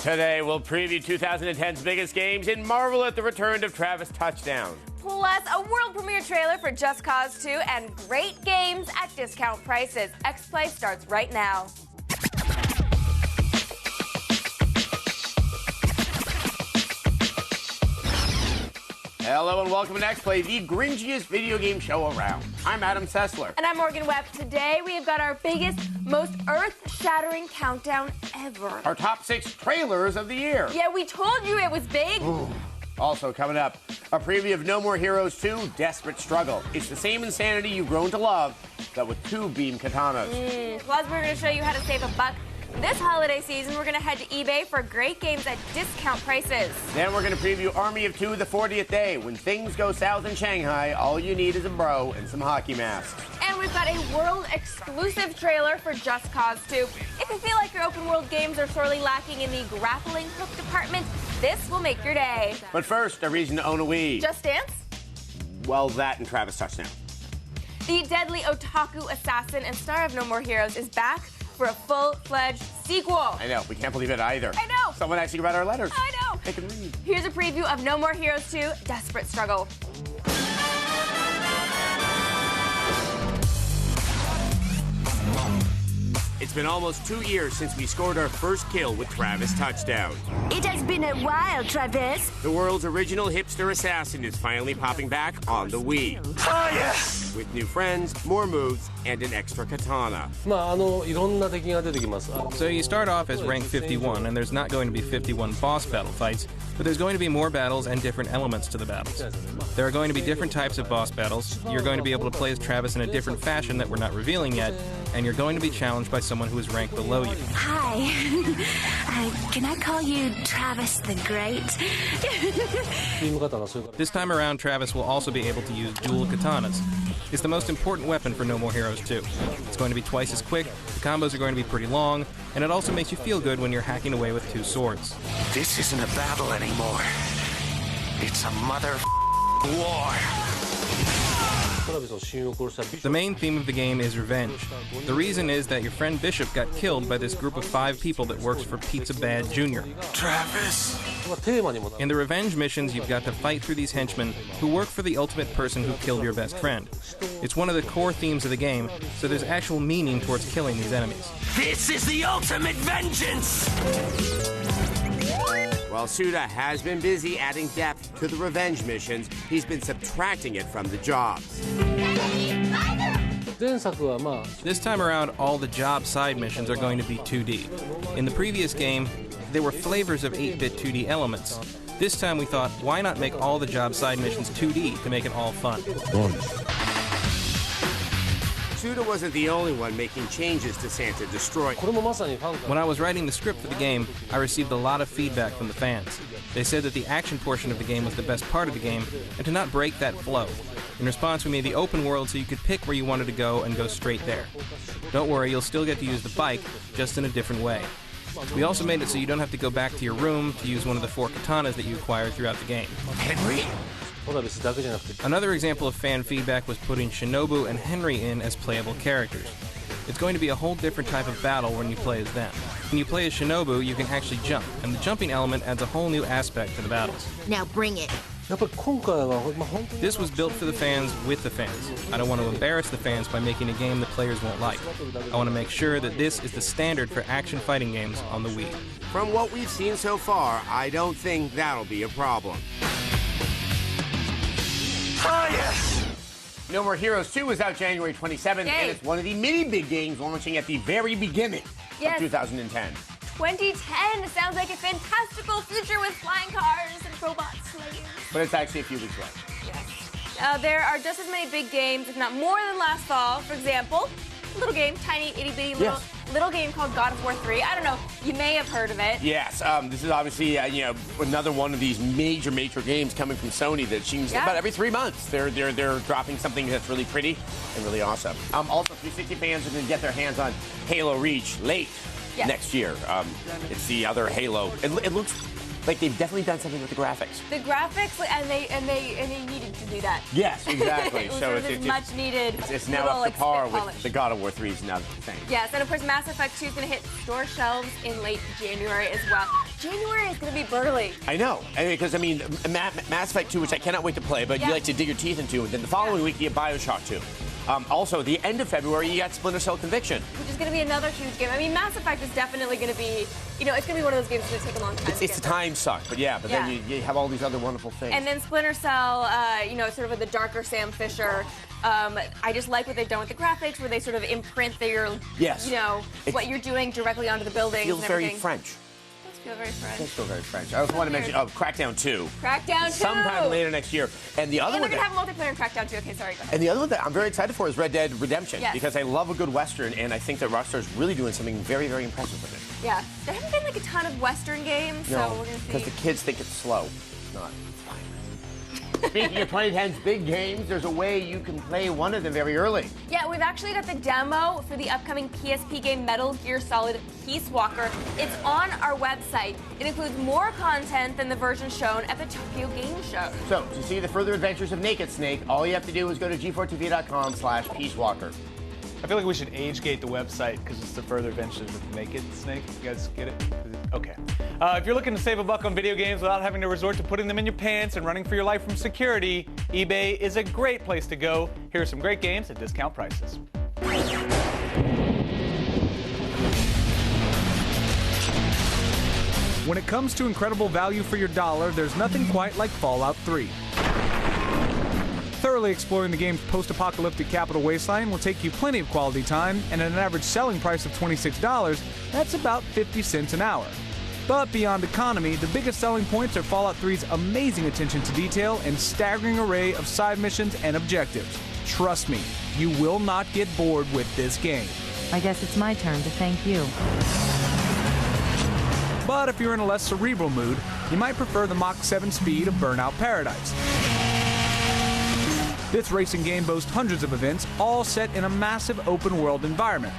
Today, we'll preview 2010's biggest games and marvel at the return of Travis Touchdown. Plus, a world premiere trailer for Just Cause 2 and great games at discount prices. X-Play starts right now. Hello and welcome to X-Play, the gringiest video game show around. I'm Adam Sessler. And I'm Morgan Webb. Today we have got our biggest, most earth-shattering countdown ever. Our top 6 trailers of the year. Yeah, we told you it was big. Ooh. Also coming up, a preview of No More Heroes 2, Desperate Struggle. It's the same insanity you've grown to love, but with 2 beam katanas. Plus, we're going to show you how to save $1. This holiday season, we're going to head to eBay for great games at discount prices. Then we're going to preview Army of Two, the 40th Day. When things go south in Shanghai, all you need is a bro and some hockey masks. And we've got a world-exclusive trailer for Just Cause 2. If you feel like your open-world games are sorely lacking in the grappling hook department, this will make your day. But first, a reason to own a Wii. Just Dance? Well, that and Travis Touchdown. The deadly otaku assassin and star of No More Heroes is back for a full-fledged sequel. I know. We can't believe it either. I know. Someone actually read our letters. I know. They can read. Here's a preview of No More Heroes 2, Desperate Struggle. It's been almost 2 years since we scored our first kill with Travis Touchdown. It has been a while, Travis. The world's original hipster assassin is finally popping back on the Wii. Oh, yes! With new friends, more moves, and an extra katana. So you start off as rank 51, and there's not going to be 51 boss battle fights, but there's going to be more battles and different elements to the battles. There are going to be different types of boss battles. You're going to be able to play as Travis in a different fashion that we're not revealing yet, and you're going to be challenged by someone who is ranked below you. Hi. Can I call you Travis the Great? This time around, Travis will also be able to use dual katanas. It's the most important weapon for No More Heroes 2. It's going to be twice as quick, the combos are going to be pretty long, and it also makes you feel good when you're hacking away with 2 swords. This isn't a battle anymore. It's a mother war. The main theme of the game is revenge. The reason is that your friend Bishop got killed by this group of 5 people that works for Pizza Bad Jr. Travis! In the revenge missions, you've got to fight through these henchmen who work for the ultimate person who killed your best friend. It's one of the core themes of the game, so there's actual meaning towards killing these enemies. This is the ultimate vengeance! While Suda has been busy adding depth to the revenge missions, he's been subtracting it from the jobs. This time around, all the job side missions are going to be 2D. In the previous game, there were flavors of 8-bit 2D elements. This time we thought, why not make all the job side missions 2D to make it all fun? Suda wasn't the only one making changes to Santa Destroy. When I was writing the script for the game, I received a lot of feedback from the fans. They said that the action portion of the game was the best part of the game, and to not break that flow. In response, we made the open world so you could pick where you wanted to go and go straight there. Don't worry, you'll still get to use the bike, just in a different way. We also made it so you don't have to go back to your room to use one of the 4 katanas that you acquire throughout the game. Henry? Another example of fan feedback was putting Shinobu and Henry in as playable characters. It's going to be a whole different type of battle when you play as them. When you play as Shinobu, you can actually jump, and the jumping element adds a whole new aspect to the battles. Now bring it. This was built for the fans with the fans. I don't want to embarrass the fans by making a game that players won't like. I want to make sure that this is the standard for action fighting games on the Wii. From what we've seen so far, I don't think that'll be a problem. Oh, yes! No More Heroes 2 is out January 27th, and it's one of the mini big games launching at the very beginning of 2010. 2010 sounds like a fantastical future with flying cars and robot slayers. But it's actually a few weeks away. Yes. There are just as many big games, if not more than last fall. For example, a little game, tiny, itty-bitty little game called God of War 3. I don't know, you may have heard of it. Yes, this is obviously another one of these major games coming from Sony that seems about every 3 months they're dropping something that's really pretty and really awesome. Also, 360 fans are going to get their hands on Halo Reach late next year. It's the other Halo. It looks like they've definitely done something with the graphics. The graphics, and they needed to do that. Yes, exactly. So it's much needed. It's now up to par with the God of War 3's now thing. Yes, and of course Mass Effect 2 is going to hit store shelves in late January as well. January is going to be burly. I know. Because, Mass Effect 2, which I cannot wait to play, but you like to dig your teeth into. And then the following week, you have Bioshock 2. Also, the end of February, you got Splinter Cell Conviction. Which is going to be another huge game. Mass Effect is definitely going to be, it's going to be one of those games that's going to take a long time. It's the time suck, but then you have all these other wonderful things. And then Splinter Cell, sort of with the darker Sam Fisher. I just like what they've done with the graphics, where they sort of imprint their, what you're doing directly onto the buildings. Feels and very everything. French. Feel very French. It does feel very French. I also want to mention Crackdown 2. Crackdown 2. Sometime later next year. And the other one. They're going to have multiplayer in Crackdown 2. Okay, sorry, go ahead. And the other one that I'm very excited for is Red Dead Redemption. Yes. Because I love a good Western, and I think that Rockstar's really doing something very, very impressive with it. Yeah. There haven't been, a ton of Western games, so we're going to see. Because the kids think it's slow. It's not. It's fine. Speaking of 2010's big games, there's a way you can play one of them very early. Yeah, we've actually got the demo for the upcoming PSP game Metal Gear Solid Peace Walker. It's on our website. It includes more content than the version shown at the Tokyo Game Show. So, to see the further adventures of Naked Snake, all you have to do is go to g4tv.com/peacewalker. I feel like we should age-gate the website because it's the further adventures of Naked Snake. You guys get it? Okay. If you're looking to save a buck on video games without having to resort to putting them in your pants and running for your life from security, eBay is a great place to go. Here are some great games at discount prices. When it comes to incredible value for your dollar, there's nothing quite like Fallout 3. Thoroughly exploring the game's post-apocalyptic capital wasteland will take you plenty of quality time, and at an average selling price of $26, that's about 50 cents an hour. But beyond economy, the biggest selling points are Fallout 3's amazing attention to detail and staggering array of side missions and objectives. Trust me, you will not get bored with this game. I guess it's my turn to thank you. But if you're in a less cerebral mood, you might prefer the Mach 7 speed of Burnout Paradise. This racing game boasts hundreds of events, all set in a massive open-world environment.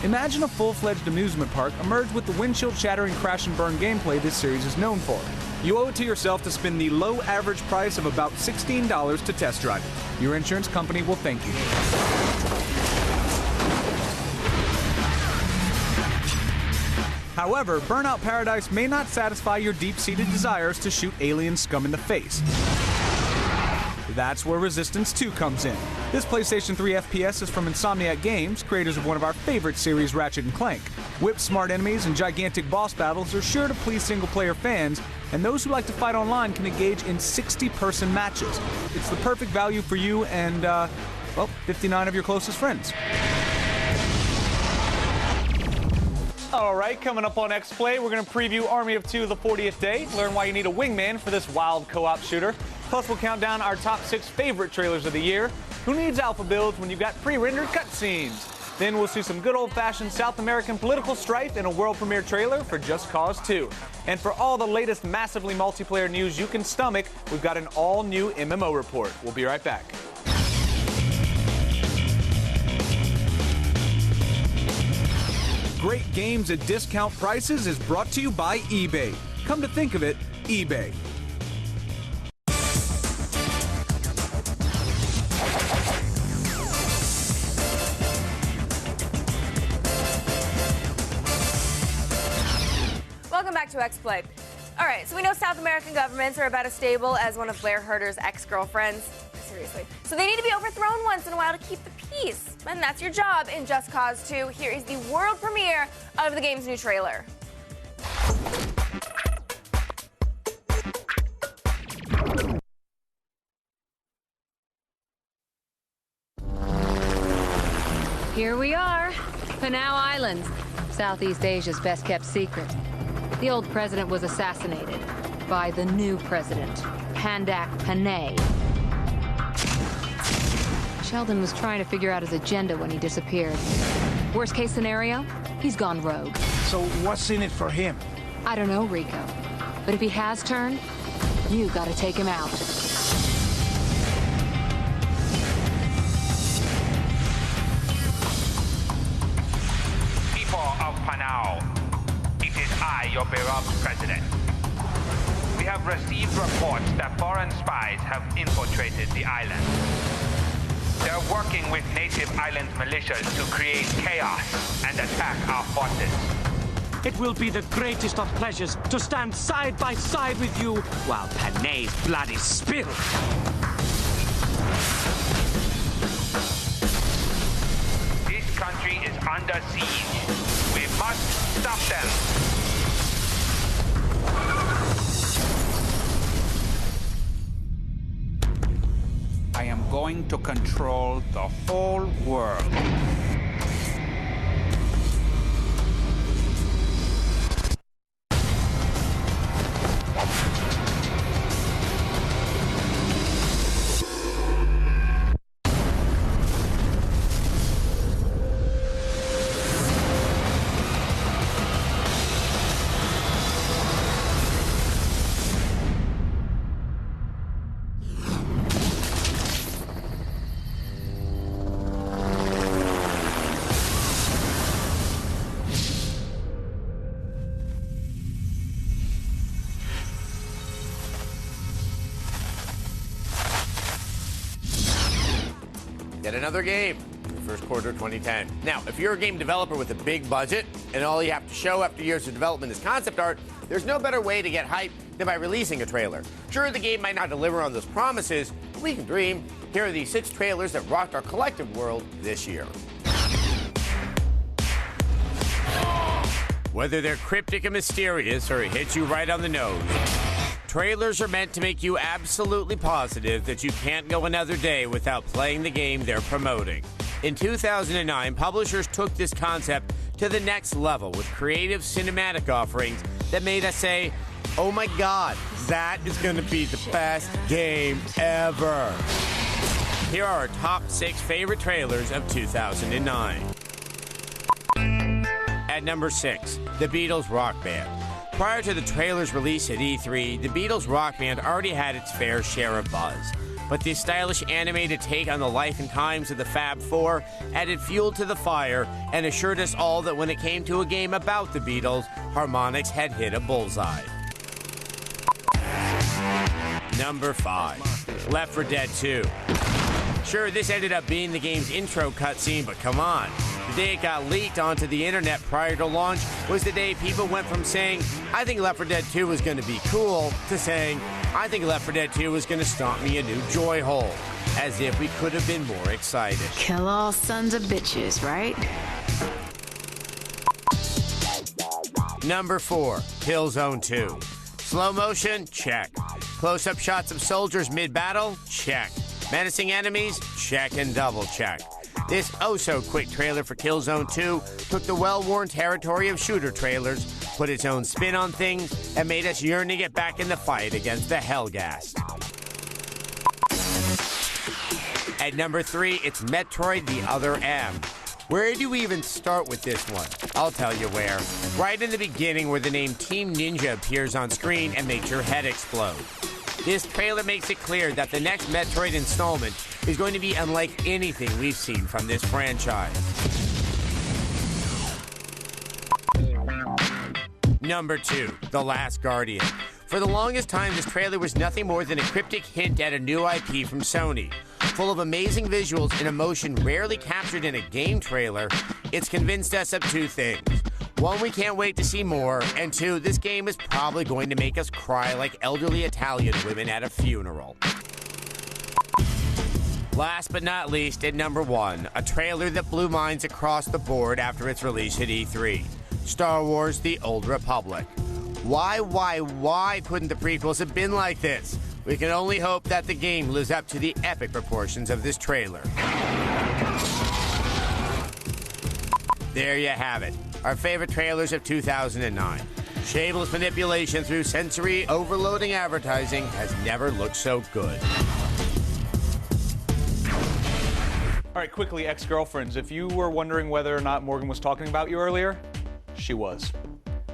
Imagine a full-fledged amusement park emerge with the windshield-shattering crash-and-burn gameplay this series is known for. You owe it to yourself to spend the low average price of about $16 to test drive it. Your insurance company will thank you. However, Burnout Paradise may not satisfy your deep-seated desires to shoot alien scum in the face. That's where Resistance 2 comes in. This PlayStation 3 FPS is from Insomniac Games, creators of one of our favorite series, Ratchet & Clank. Whip-smart enemies and gigantic boss battles are sure to please single-player fans, and those who like to fight online can engage in 60-person matches. It's the perfect value for you and, 59 of your closest friends. All right, coming up on X-Play, we're going to preview Army of Two the 40th Day, learn why you need a wingman for this wild co-op shooter. Plus, we'll count down our top 6 favorite trailers of the year. Who needs alpha builds when you've got pre-rendered cutscenes? Then we'll see some good old-fashioned South American political strife in a world premiere trailer for Just Cause 2. And for all the latest massively multiplayer news you can stomach, we've got an all-new MMO report. We'll be right back. Great games at discount prices is brought to you by eBay. Come to think of it, eBay. Welcome back to X-Play. All right, so we know South American governments are about as stable as one of Blair Herter's ex-girlfriends. Seriously. So they need to be overthrown once in a while to keep the peace. And that's your job in Just Cause 2. Here is the world premiere of the game's new trailer. Here we are, Panau Island, Southeast Asia's best-kept secret. The old president was assassinated by the new president, Pandak Panay. Sheldon was trying to figure out his agenda when he disappeared. Worst case scenario, he's gone rogue. So what's in it for him? I don't know, Rico. But if he has turned, you gotta take him out. People of Panau, it is I, your beloved president. We have received reports that foreign spies have infiltrated the island. They're working with native island militias to create chaos and attack our forces. It will be the greatest of pleasures to stand side by side with you while Panay's blood is spilled. This country is under siege. We must stop them. I am going to control the whole world. Yet another game in the first quarter of 2010. Now, if you're a game developer with a big budget and all you have to show after years of development is concept art, there's no better way to get hype than by releasing a trailer. Sure, the game might not deliver on those promises, but we can dream. Here are the 6 trailers that rocked our collective world this year. Whether they're cryptic and mysterious or hit you right on the nose, trailers are meant to make you absolutely positive that you can't go another day without playing the game they're promoting. In 2009, publishers took this concept to the next level with creative cinematic offerings that made us say, oh my God, that is going to be the best game ever. Here are our top 6 favorite trailers of 2009. At number 6, The Beatles Rock Band. Prior to the trailer's release at E3, the Beatles Rock Band already had its fair share of buzz. But this stylish animated take on the life and times of the Fab Four added fuel to the fire and assured us all that when it came to a game about the Beatles, Harmonix had hit a bullseye. Number 5, Left 4 Dead 2. Sure, this ended up being the game's intro cutscene, but come on. The day it got leaked onto the internet prior to launch was the day people went from saying, I think Left 4 Dead 2 was going to be cool, to saying, I think Left 4 Dead 2 was going to stomp me a new joy hole. As if we could have been more excited. Kill all sons of bitches, right? Number 4, Killzone 2. Slow motion? Check. Close-up shots of soldiers mid-battle? Check. Menacing enemies? Check and double check. This oh-so-quick trailer for Killzone 2 took the well-worn territory of shooter trailers, put its own spin on things, and made us yearn to get back in the fight against the Hellghast. At number 3, it's Metroid The Other M. Where do we even start with this one? I'll tell you where. Right in the beginning where the name Team Ninja appears on screen and makes your head explode. This trailer makes it clear that the next Metroid installment is going to be unlike anything we've seen from this franchise. Number 2, The Last Guardian. For the longest time, this trailer was nothing more than a cryptic hint at a new IP from Sony. Full of amazing visuals and emotion rarely captured in a game trailer, it's convinced us of 2 things. 1, we can't wait to see more, and 2, this game is probably going to make us cry like elderly Italian women at a funeral. Last but not least, at number 1, a trailer that blew minds across the board after its release at E3. Star Wars: The Old Republic. Why couldn't the prequels have been like this? We can only hope that the game lives up to the epic proportions of this trailer. There you have it. Our favorite trailers of 2009. Shameless manipulation through sensory overloading advertising has never looked so good. All right, quickly, ex-girlfriends. If you were wondering whether or not Morgan was talking about you earlier, she was.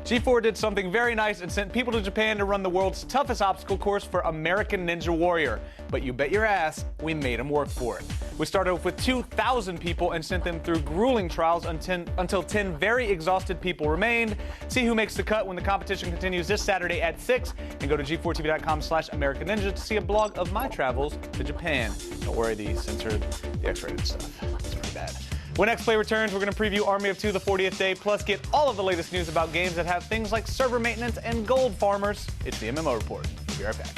G4 did something very nice and sent people to Japan to run the world's toughest obstacle course for American Ninja Warrior. But you bet your ass we made them work for it. We started off with 2,000 people and sent them through grueling trials until 10 very exhausted people remained. See who makes the cut when the competition continues this Saturday at 6. And go to g4tv.com/American Ninja to see a blog of my travels to Japan. Don't worry, they censored the X-rated stuff. It's pretty bad. When X-Play returns, we're going to preview Army of Two, the 40th day, plus get all of the latest news about games that have things like server maintenance and gold farmers. It's the MMO Report. We'll be right back.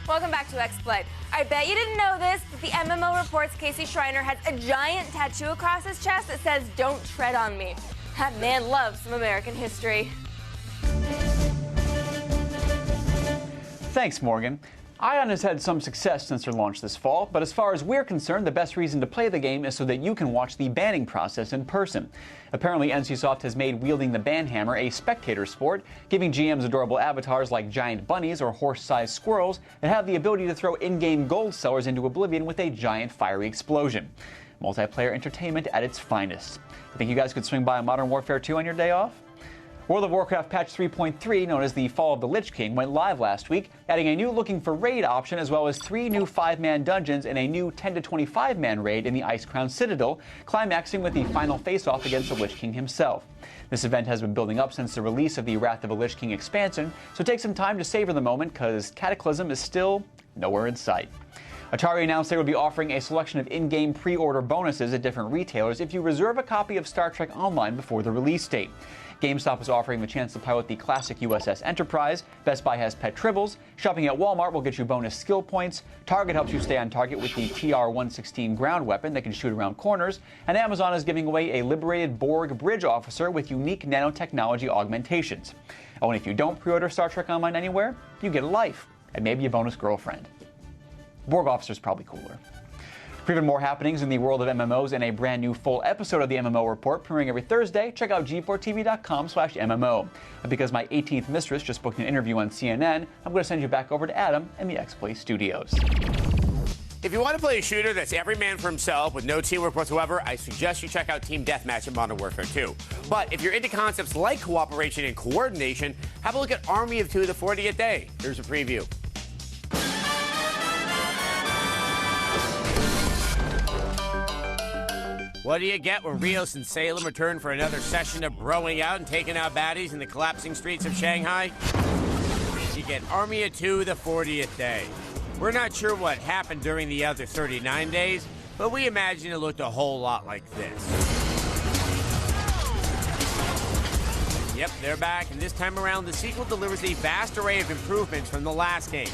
Welcome back to X-Play. I bet you didn't know this, but the MMO Report's Casey Schreiner has a giant tattoo across his chest that says, "Don't tread on me." That man loves some American history. Thanks, Morgan. Ion has had some success since their launch this fall, but as far as we're concerned, the best reason to play the game is so that you can watch the banning process in person. Apparently, NCSoft has made wielding the ban hammer a spectator sport, giving GMs adorable avatars like giant bunnies or horse-sized squirrels that have the ability to throw in-game gold sellers into oblivion with a giant fiery explosion. Multiplayer entertainment at its finest. You think you guys could swing by Modern Warfare 2 on your day off? World of Warcraft patch 3.3, known as the Fall of the Lich King, went live last week, adding a new looking for raid option as well as 3 new 5-man dungeons and a new 10 to 25-man raid in the Icecrown Citadel, climaxing with the final face-off against the Lich King himself. This event has been building up since the release of the Wrath of the Lich King expansion, so take some time to savor the moment because Cataclysm is still nowhere in sight. Atari announced they would be offering a selection of in-game pre-order bonuses at different retailers if you reserve a copy of Star Trek Online before the release date. GameStop is offering the chance to pilot the classic USS Enterprise, Best Buy has Pet Tribbles, shopping at Walmart will get you bonus skill points, Target helps you stay on target with the TR-116 ground weapon that can shoot around corners, and Amazon is giving away a liberated Borg bridge officer with unique nanotechnology augmentations. Oh, and if you don't pre-order Star Trek Online anywhere, you get a life, and maybe a bonus girlfriend. Borg officer's probably cooler. For even more happenings in the world of MMOs and a brand new full episode of the MMO Report premiering every Thursday, check out g4tv.com/MMO. And because my 18th mistress just booked an interview on CNN, I'm going to send you back over to Adam in the X-Play studios. If you want to play a shooter that's every man for himself with no teamwork whatsoever, I suggest you check out Team Deathmatch in Modern Warfare 2. But if you're into concepts like cooperation and coordination, have a look at Army of Two, the 40th day. Here's a preview. What do you get when Rios and Salem return for another session of broing out and taking out baddies in the collapsing streets of Shanghai? You get Army of Two, the 40th day. We're not sure what happened during the other 39 days, but we imagine it looked a whole lot like this. Yep, they're back, and this time around, the sequel delivers a vast array of improvements from the last game,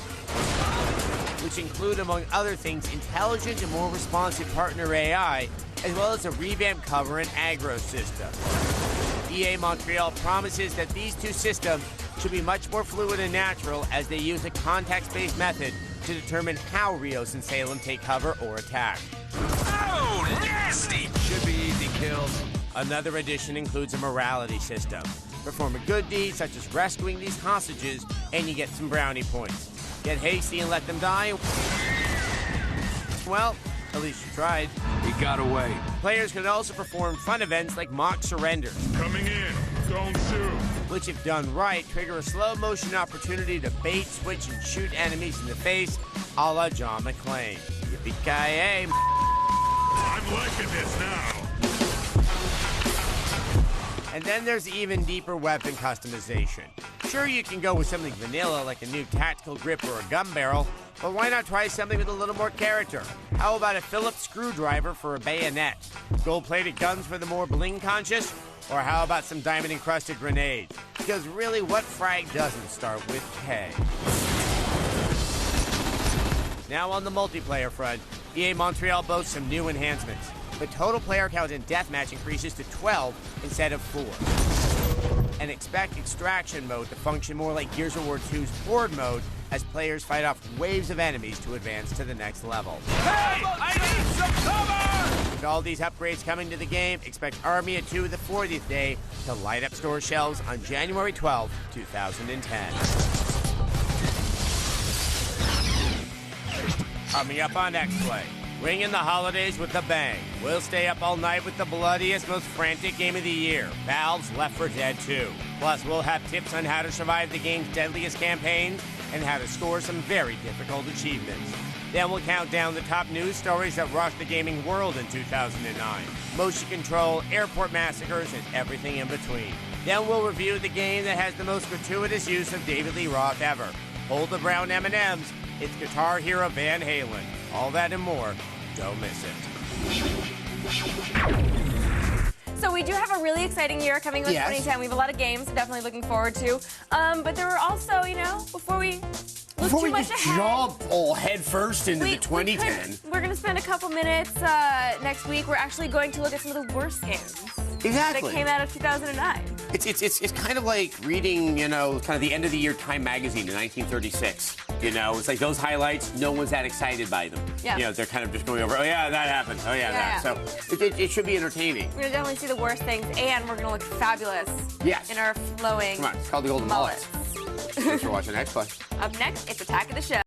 which include, among other things, intelligent and more responsive partner AI, as well as a revamped cover and aggro system. EA Montreal promises that these two systems should be much more fluid and natural as they use a context-based method to determine how Rios and Salem take cover or attack. Oh, nasty! Should be easy kills. Another addition includes a morality system. Perform a good deed, such as rescuing these hostages, and you get some brownie points. Get hasty and let them die? Well, at least you tried. He got away. Players can also perform fun events like mock surrenders. Coming in. Don't shoot. Which, if done right, trigger a slow-motion opportunity to bait, switch, and shoot enemies in the face, a la John McClane. Yippee-ki-yay. I'm liking this now. And then there's even deeper weapon customization. Sure, you can go with something vanilla like a new tactical grip or a gun barrel, but why not try something with a little more character? How about a Phillips screwdriver for a bayonet? Gold-plated guns for the more bling-conscious? Or how about some diamond-encrusted grenades? Because really, what frag doesn't start with K? Now on the multiplayer front, EA Montreal boasts some new enhancements. The total player count in Deathmatch increases to 12 instead of 4. And expect Extraction mode to function more like Gears of War 2's Horde mode as players fight off waves of enemies to advance to the next level. Hey, I need some cover! With all these upgrades coming to the game, expect Army of Two, the 40th day, to light up store shelves on January 12, 2010. Coming up on X-Play, Ring in the holidays with a bang. We'll stay up all night with the bloodiest, most frantic game of the year, Valve's Left 4 Dead 2. Plus, we'll have tips on how to survive the game's deadliest campaigns and how to score some very difficult achievements. Then we'll count down the top news stories that rocked the gaming world in 2009. Motion control, airport massacres, and everything in between. Then we'll review the game that has the most gratuitous use of David Lee Roth ever. Hold the brown M&Ms. It's Guitar Hero Van Halen. All that and more. Don't miss it. So we do have a really exciting year coming with 2010. We have a lot of games definitely looking forward to. But there were also, before we just jump all head first into the 2010. We're going to spend a couple minutes next week. We're actually going to look at some of the worst games that came out of 2009. It's kind of like reading, kind of the end of the year Time magazine in 1936. It's like those highlights, no one's that excited by them. Yeah. They're kind of just going over, oh yeah, that happened. Oh yeah, that. So it should be entertaining. We're going to definitely see the worst things, and we're going to look fabulous in our flowing Come on, it's called the Golden Mullets. Thanks for watching X-Play. Up next, it's Attack of the Show.